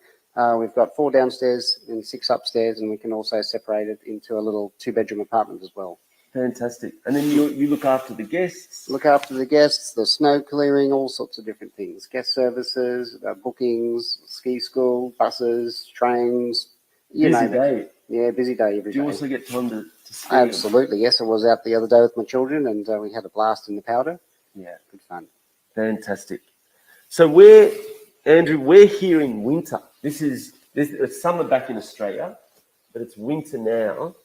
[SPEAKER 4] We've got 4 downstairs and 6 upstairs, and we can also separate it into a little 2-bedroom apartment as well.
[SPEAKER 1] Fantastic. And then you look after the guests.
[SPEAKER 4] Look after the guests, the snow clearing, all sorts of different things. Guest services, bookings, ski school, buses, trains. You
[SPEAKER 1] Busy
[SPEAKER 4] name it.
[SPEAKER 1] day.
[SPEAKER 4] Yeah, busy day every
[SPEAKER 1] Do you
[SPEAKER 4] day.
[SPEAKER 1] also get time to ski?
[SPEAKER 4] Absolutely, yes. I was out the other day with my children, and we had a blast in the powder.
[SPEAKER 1] Yeah.
[SPEAKER 4] Good fun.
[SPEAKER 1] Fantastic. So Andrew, we're here in winter. It's summer back in Australia, but it's winter now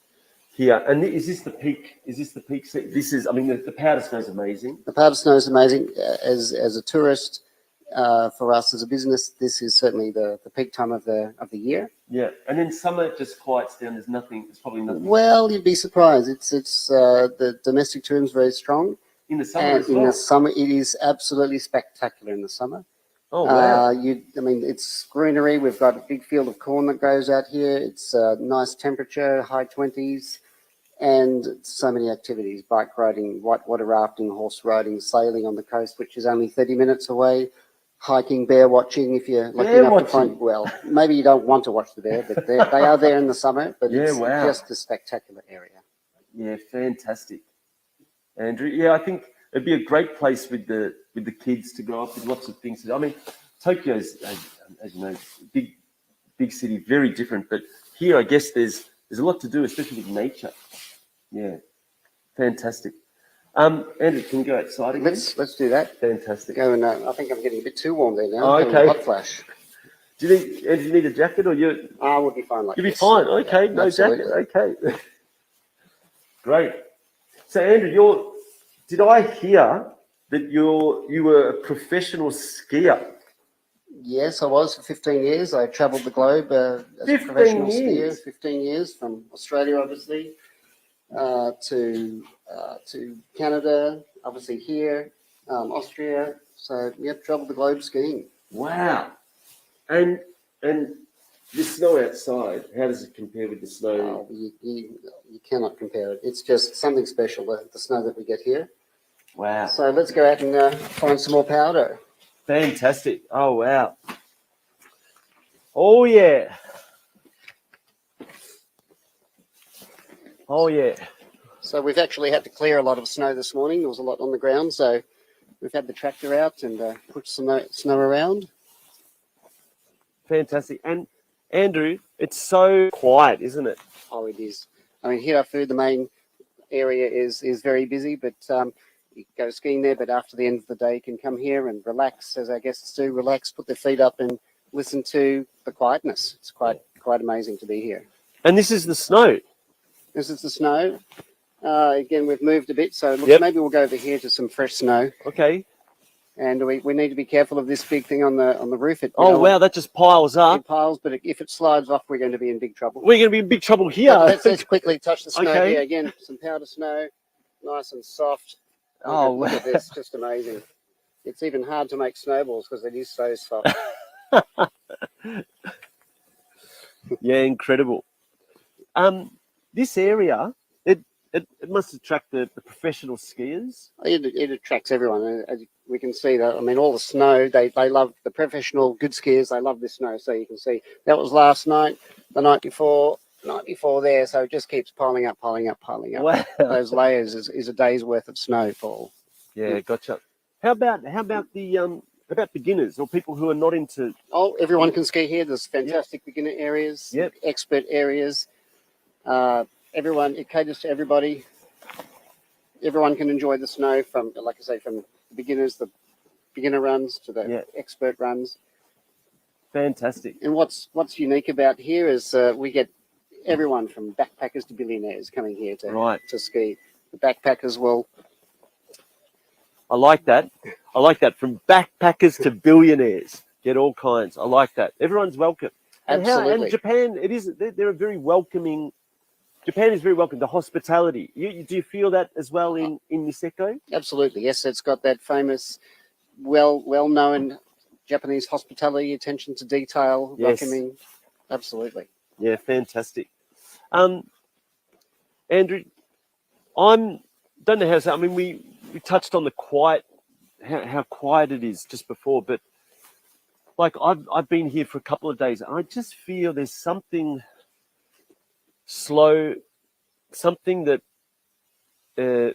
[SPEAKER 1] here. And is this the peak? This is, I mean, the powder snow is amazing.
[SPEAKER 4] The powder snow is amazing. As a tourist, for us as a business, this is certainly the peak time of the year.
[SPEAKER 1] Yeah. And then summer it just quiets down. There's nothing. It's probably nothing.
[SPEAKER 4] Well, you'd be surprised. It's the domestic tourism is very strong.
[SPEAKER 1] In the summer
[SPEAKER 4] And
[SPEAKER 1] as well.
[SPEAKER 4] in the summer, it is absolutely spectacular in the summer.
[SPEAKER 1] Oh, wow.
[SPEAKER 4] It's greenery. We've got a big field of corn that grows out here. It's nice temperature, high 20s, and so many activities: bike riding, whitewater rafting, horse riding, sailing on the coast, which is only 30 minutes away, hiking, bear watching. If you're lucky enough to find, well, maybe you don't want to watch the bear, but they are there in the summer. But it's just a spectacular area.
[SPEAKER 1] Yeah, fantastic. Andrew, yeah, I think it'd be a great place with the kids to grow up with lots of things to do. I mean, Tokyo's, as you know, big city, very different. But here, I guess there's a lot to do, especially with nature. Yeah, fantastic. Andrew, can we go outside again?
[SPEAKER 4] Let's do that.
[SPEAKER 1] Fantastic.
[SPEAKER 4] Go and I think I'm getting a bit too warm there now.
[SPEAKER 1] Oh, okay.
[SPEAKER 4] Hot flash.
[SPEAKER 1] Do you need a jacket or you?
[SPEAKER 4] I would be fine like
[SPEAKER 1] You'd be
[SPEAKER 4] this.
[SPEAKER 1] fine. Okay, no
[SPEAKER 4] absolutely.
[SPEAKER 1] jacket. Okay, great. So Andrew, did I hear that you were a professional skier?
[SPEAKER 4] Yes, I was for 15 years. I travelled the globe as a professional skier. 15 years from Australia, obviously, to Canada, obviously here, Austria. So, yep, travelled the globe skiing.
[SPEAKER 1] Wow. And the snow outside, how does it compare with the snow?
[SPEAKER 4] You cannot compare it. It's just something special, the snow that we get here.
[SPEAKER 1] Wow.
[SPEAKER 4] So let's go out and find some more powder.
[SPEAKER 1] Fantastic. Oh, wow. Oh, yeah. Oh, yeah.
[SPEAKER 4] So we've actually had to clear a lot of snow this morning. There was a lot on the ground, so we've had the tractor out and put some snow around.
[SPEAKER 1] Fantastic. And Andrew, it's so quiet, isn't it?
[SPEAKER 4] Oh, it is. I mean, here at the main area is very busy, but you go skiing there, but after the end of the day, you can come here and relax, as our guests do, relax, put their feet up and listen to the quietness. It's quite amazing to be here.
[SPEAKER 1] And this is the snow.
[SPEAKER 4] This is the snow. Again, we've moved a bit, so maybe we'll go over here to some fresh snow.
[SPEAKER 1] Okay.
[SPEAKER 4] And we need to be careful of this big thing on the roof.
[SPEAKER 1] Wow, that just piles up.
[SPEAKER 4] It piles, but if it slides off, we're going to be in big trouble.
[SPEAKER 1] We're going to be in big trouble here.
[SPEAKER 4] Let's quickly touch the snow
[SPEAKER 1] Okay.
[SPEAKER 4] here. Again, some powder snow, nice and soft. Look at this, just amazing. It's even hard to make snowballs because it is so soft.
[SPEAKER 1] Yeah, incredible. This area, it must attract the professional skiers.
[SPEAKER 4] It attracts everyone. As we can see, that I mean, all the snow, they love the professional good skiers. They love this snow. So you can see that was last night, the night before there. So it just keeps piling up.
[SPEAKER 1] Wow.
[SPEAKER 4] Those layers is a day's worth of snowfall.
[SPEAKER 1] Yeah, gotcha. How about the about beginners or people who are not into?
[SPEAKER 4] Oh, everyone can ski here. There's fantastic beginner areas, expert areas. Everyone, it caters to everybody. Everyone can enjoy the snow from, like I say, from the beginners, the beginner runs to the expert runs.
[SPEAKER 1] Fantastic.
[SPEAKER 4] And what's unique about here is we get everyone from backpackers to billionaires coming here to ski. The backpackers will.
[SPEAKER 1] I like that. From backpackers to billionaires, get all kinds. I like that. Everyone's welcome.
[SPEAKER 4] Absolutely.
[SPEAKER 1] And Japan, they're a very welcoming Japan is very welcome. The hospitality. Do you feel that as well in Niseko?
[SPEAKER 4] Absolutely, yes. It's got that famous, well-known Japanese hospitality, attention to detail,
[SPEAKER 1] Yes.
[SPEAKER 4] welcoming. Absolutely.
[SPEAKER 1] Yeah, fantastic. Andrew, don't know how to say. I mean, we touched on the quiet, how quiet it is just before, but like I've been here for a couple of days, and I just feel there's something slow, something that I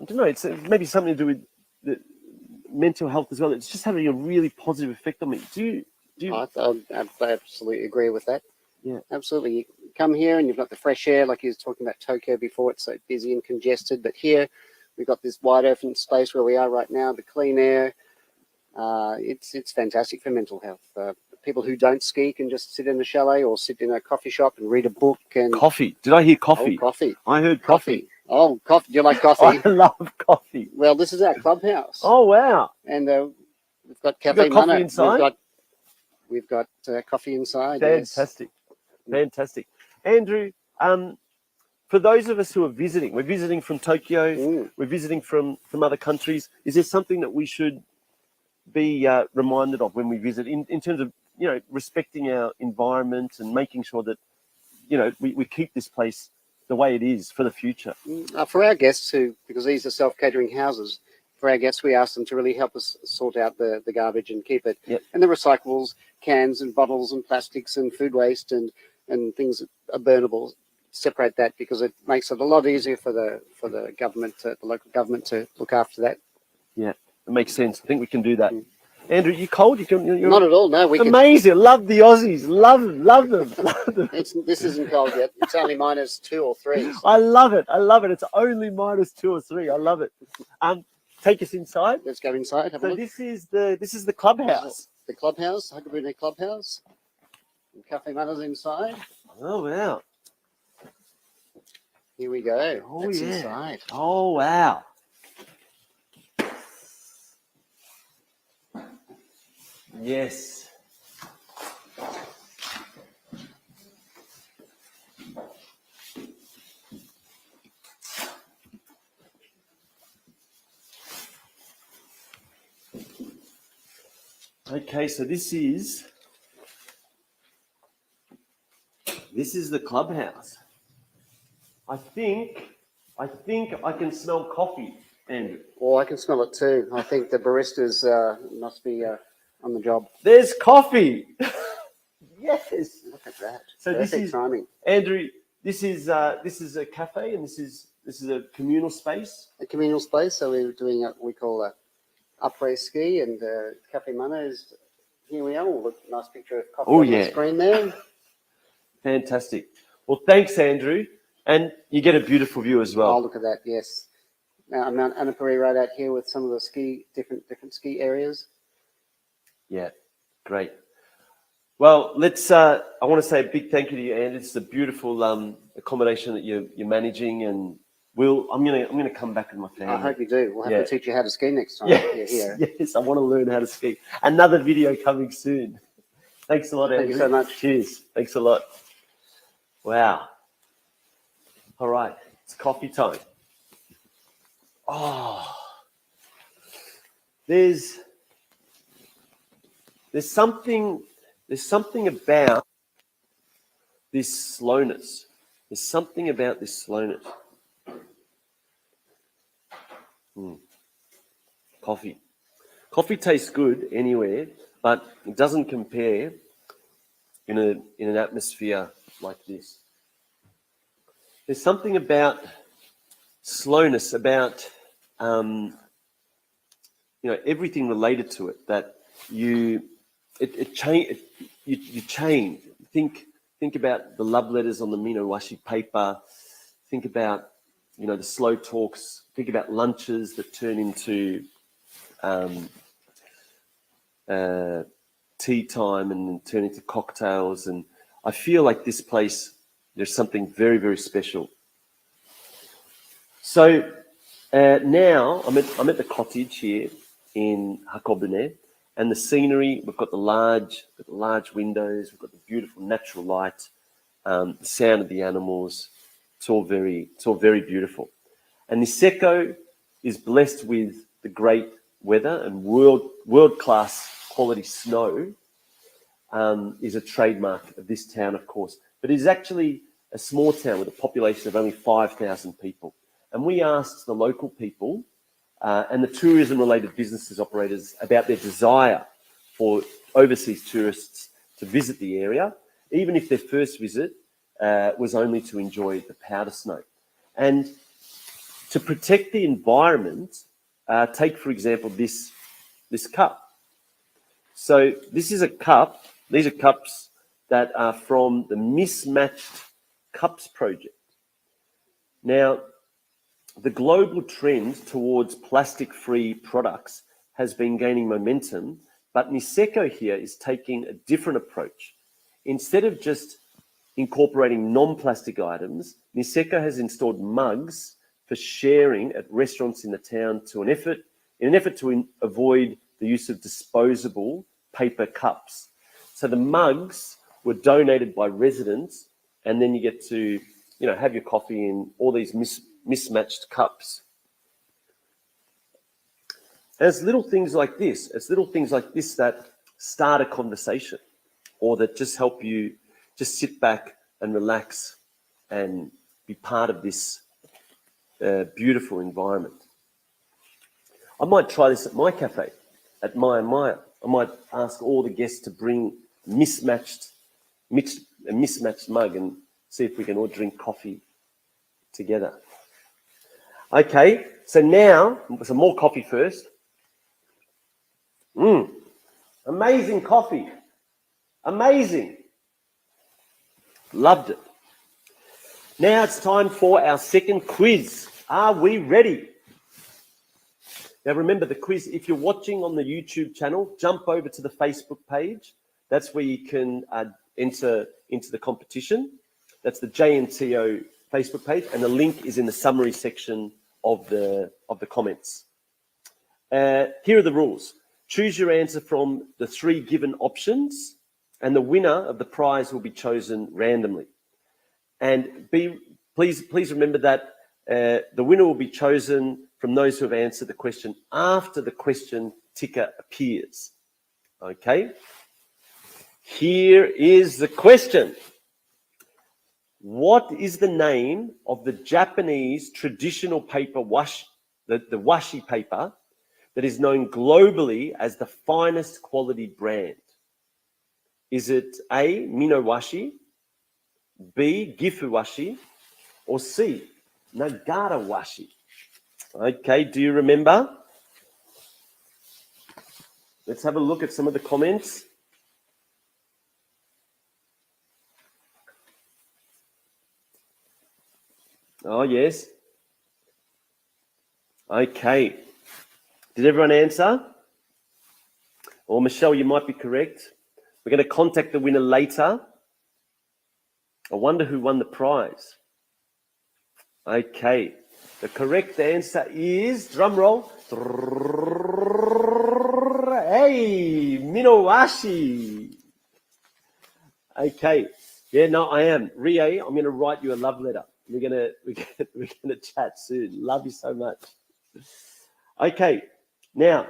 [SPEAKER 1] don't know. It's maybe something to do with the mental health as well. It's just having a really positive effect on me. Do you?
[SPEAKER 4] I absolutely agree with that.
[SPEAKER 1] Yeah,
[SPEAKER 4] absolutely. You come here and you've got the fresh air, like you was talking about Tokyo before. It's so busy and congested, but here we've got this wide open space where we are right now. The clean air. It's fantastic for mental health. People who don't ski can just sit in the chalet or sit in a coffee shop and read a book. And
[SPEAKER 1] coffee. Did I hear coffee?
[SPEAKER 4] Oh, coffee.
[SPEAKER 1] I heard coffee.
[SPEAKER 4] Oh, coffee. Do you like coffee?
[SPEAKER 1] I love coffee.
[SPEAKER 4] Well, this is our clubhouse.
[SPEAKER 1] Oh, wow.
[SPEAKER 4] And we've got
[SPEAKER 1] You've
[SPEAKER 4] cafe
[SPEAKER 1] got coffee
[SPEAKER 4] Mino.
[SPEAKER 1] inside?
[SPEAKER 4] We've got coffee inside.
[SPEAKER 1] Fantastic.
[SPEAKER 4] Yes.
[SPEAKER 1] Fantastic. Andrew, for those of us who are visiting, we're visiting from Tokyo, we're visiting from other countries. Is there something that we should be reminded of when we visit in terms of, respecting our environment and making sure that, we keep this place the way it is for the future?
[SPEAKER 4] For our guests because these are self-catering houses, for our guests, we ask them to really help us sort out the garbage and keep it.
[SPEAKER 1] Yep.
[SPEAKER 4] And the recyclables, cans and bottles and plastics and food waste and things that are burnable, separate that, because it makes it a lot easier for the government, the local government, to look after that.
[SPEAKER 1] Yeah, it makes sense. I think we can do that. Andrew, you cold? You're
[SPEAKER 4] Not at all. No, we
[SPEAKER 1] amazing. Love the Aussies. Love them. Love them.
[SPEAKER 4] This isn't cold yet. It's only -2 or 3.
[SPEAKER 1] I love it. It's only -2 or 3. I love it. Take us inside.
[SPEAKER 4] Let's go inside. Have a
[SPEAKER 1] So
[SPEAKER 4] look.
[SPEAKER 1] this is the clubhouse.
[SPEAKER 4] The clubhouse, Hokkaido Clubhouse. And Cafe Mana's inside.
[SPEAKER 1] Oh wow.
[SPEAKER 4] Here we go.
[SPEAKER 1] Oh,
[SPEAKER 4] That's
[SPEAKER 1] yeah.
[SPEAKER 4] inside.
[SPEAKER 1] Oh wow. Yes. Okay, so this is the clubhouse. I think I can smell coffee, Andrew.
[SPEAKER 4] Oh, I can smell it too. I think the baristas must be on the job.
[SPEAKER 1] There's coffee. Yes.
[SPEAKER 4] Look at that.
[SPEAKER 1] So
[SPEAKER 4] Perfect
[SPEAKER 1] this is
[SPEAKER 4] timing.
[SPEAKER 1] Andrew. This is a cafe, and this is a communal space.
[SPEAKER 4] A communal space. So we're doing what we call a après ski, and Cafe Mana is here. We are. Look, nice picture of coffee on the screen there.
[SPEAKER 1] Fantastic. Well, thanks, Andrew, and you get a beautiful view as well.
[SPEAKER 4] Oh, look at that. Yes. Now Mount Annapurna right out here with some of the different ski areas.
[SPEAKER 1] Yeah, great. Well, let's. I want to say a big thank you to you, Andrew. It's a beautiful accommodation that you're managing, and I'm gonna come back with my family.
[SPEAKER 4] I hope you do. We'll have to teach you how to ski next time.
[SPEAKER 1] Yes,
[SPEAKER 4] You're here.
[SPEAKER 1] yes. I want to learn how to ski. Another video coming soon. Thanks a lot, Andrew.
[SPEAKER 4] Thank you so much.
[SPEAKER 1] Cheers. Thanks a lot. Wow. All right, it's coffee time. Oh, there's something about this slowness. There's something about this slowness. Coffee tastes good anywhere, but it doesn't compare in an atmosphere like this. There's something about slowness, about everything related to it that you change. Think about the love letters on the Mino washi paper. Think about the slow talks. Think about lunches that turn into tea time and turn into cocktails. And I feel like this place, there's something very, very special. So now I'm at the cottage here in Hokkaido, and the scenery. We've got the large windows. We've got the beautiful natural light, the sound of the animals. It's all very beautiful. And Niseko is blessed with the great weather and world-class quality snow. Is a trademark of this town, of course. But it is actually a small town with a population of only 5,000 people. And we asked the local people and the tourism-related businesses operators about their desire for overseas tourists to visit the area, even if their first visit was only to enjoy the powder snow. And to protect the environment, take, for example, this cup. So this is a cup. These are cups that are from the Mismatched Cups project. Now, the global trend towards plastic-free products has been gaining momentum, but Niseko here is taking a different approach. Instead of just incorporating non-plastic items, Niseko has installed mugs for sharing at restaurants in the town in an effort to avoid the use of disposable paper cups. So the mugs were donated by residents, and then you get to, have your coffee in all these mismatched cups. And it's little things like this. That start a conversation, or that just help you just sit back and relax and be part of this beautiful environment. I might try this at my cafe, at Maya Maya. I might ask all the guests to bring a mismatched mug and see if we can all drink coffee together. Okay, so now, some more coffee first. Amazing coffee. Amazing. Loved it. Now it's time for our second quiz. Are we ready? Now remember the quiz, if you're watching on the YouTube channel, jump over to the Facebook page. That's where you can enter into the competition. That's the JNTO Facebook page, and the link is in the summary section of the comments. Here are the rules. Choose your answer from the 3 given options, and the winner of the prize will be chosen randomly. And please remember that the winner will be chosen from those who have answered the question after the question ticker appears. Okay? Here is the question. What is the name of the Japanese traditional paper washi, the washi paper, that is known globally as the finest quality brand? Is it A, Mino washi, B, Gifu washi, or C, Nagara washi? Okay, do you remember? Let's have a look at some of the comments. Oh, yes. Okay. Did everyone answer? Or Michelle, you might be correct. We're going to contact the winner later. I wonder who won the prize. Okay. The correct answer is, drum roll, hey, Mino washi. Okay. Yeah, no, I am. Rie, I'm going to write you a love letter. We're gonna chat soon. Love you so much. Okay, now,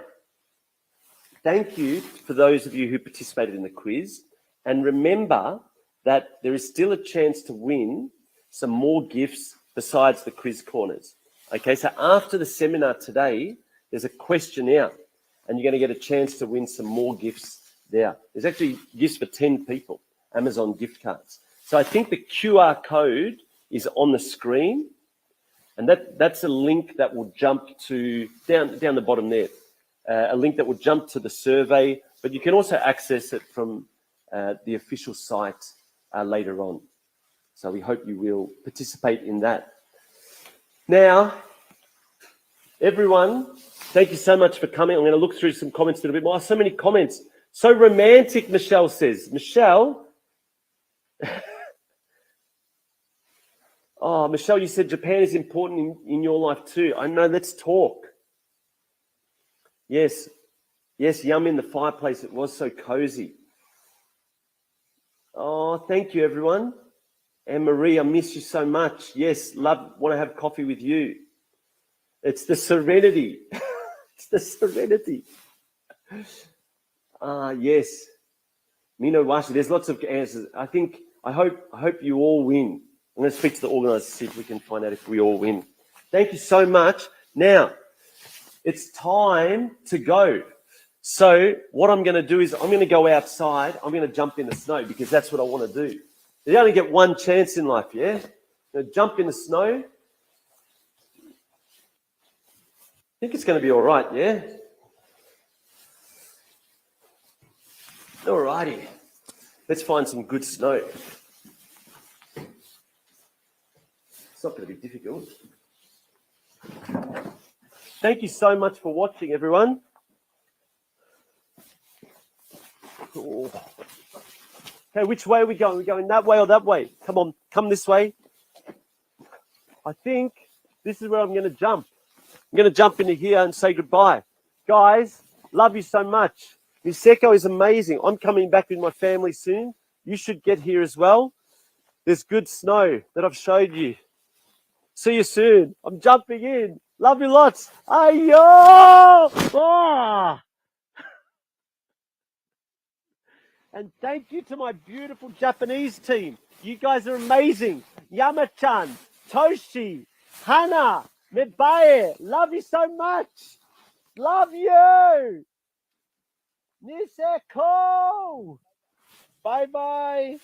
[SPEAKER 1] thank you for those of you who participated in the quiz. And remember that there is still a chance to win some more gifts besides the quiz corners. Okay, so after the seminar today, there's a questionnaire, and you're going to get a chance to win some more gifts there. There's actually gifts for 10 people, Amazon gift cards. So I think the QR code is on the screen, and that's a link that will jump to down the bottom there, a link that will jump to the survey, but you can also access it from the official site later on. So we hope you will participate in that. Now, everyone, thank you so much for coming. I'm going to look through some comments a little bit more. So many comments. So romantic, Michelle says. Michelle, oh, Michelle, you said Japan is important in your life too. I know, let's talk. Yes, yum in the fireplace. It was so cozy. Oh, thank you, everyone. And Marie, I miss you so much. Yes, want to have coffee with you. It's the serenity. It's the serenity. Yes. Mino washi. There's lots of answers. I hope you all win. I'm going to speak to the organizer to see if we can find out if we all win. Thank you so much. Now, it's time to go. So what I'm going to do is I'm going to go outside. I'm going to jump in the snow because that's what I want to do. You only get one chance in life, yeah? I'm going to jump in the snow. I think it's going to be all right, yeah? All righty. Let's find some good snow. It's not going to be difficult. Thank you so much for watching, everyone. Oh. Okay, which way are we going? Are we going that way or that way? Come on, come this way. I think this is where I'm going to jump. I'm going to jump into here and say goodbye. Guys, love you so much. Niseko is amazing. I'm coming back with my family soon. You should get here as well. There's good snow that I've showed you. See you soon. I'm jumping in. Love you lots. Ayo! Ah! And thank you to my beautiful Japanese team. You guys are amazing. Yama-chan, Toshi, Hana, Mebae. Love you so much. Love you. Niseko. Bye-bye.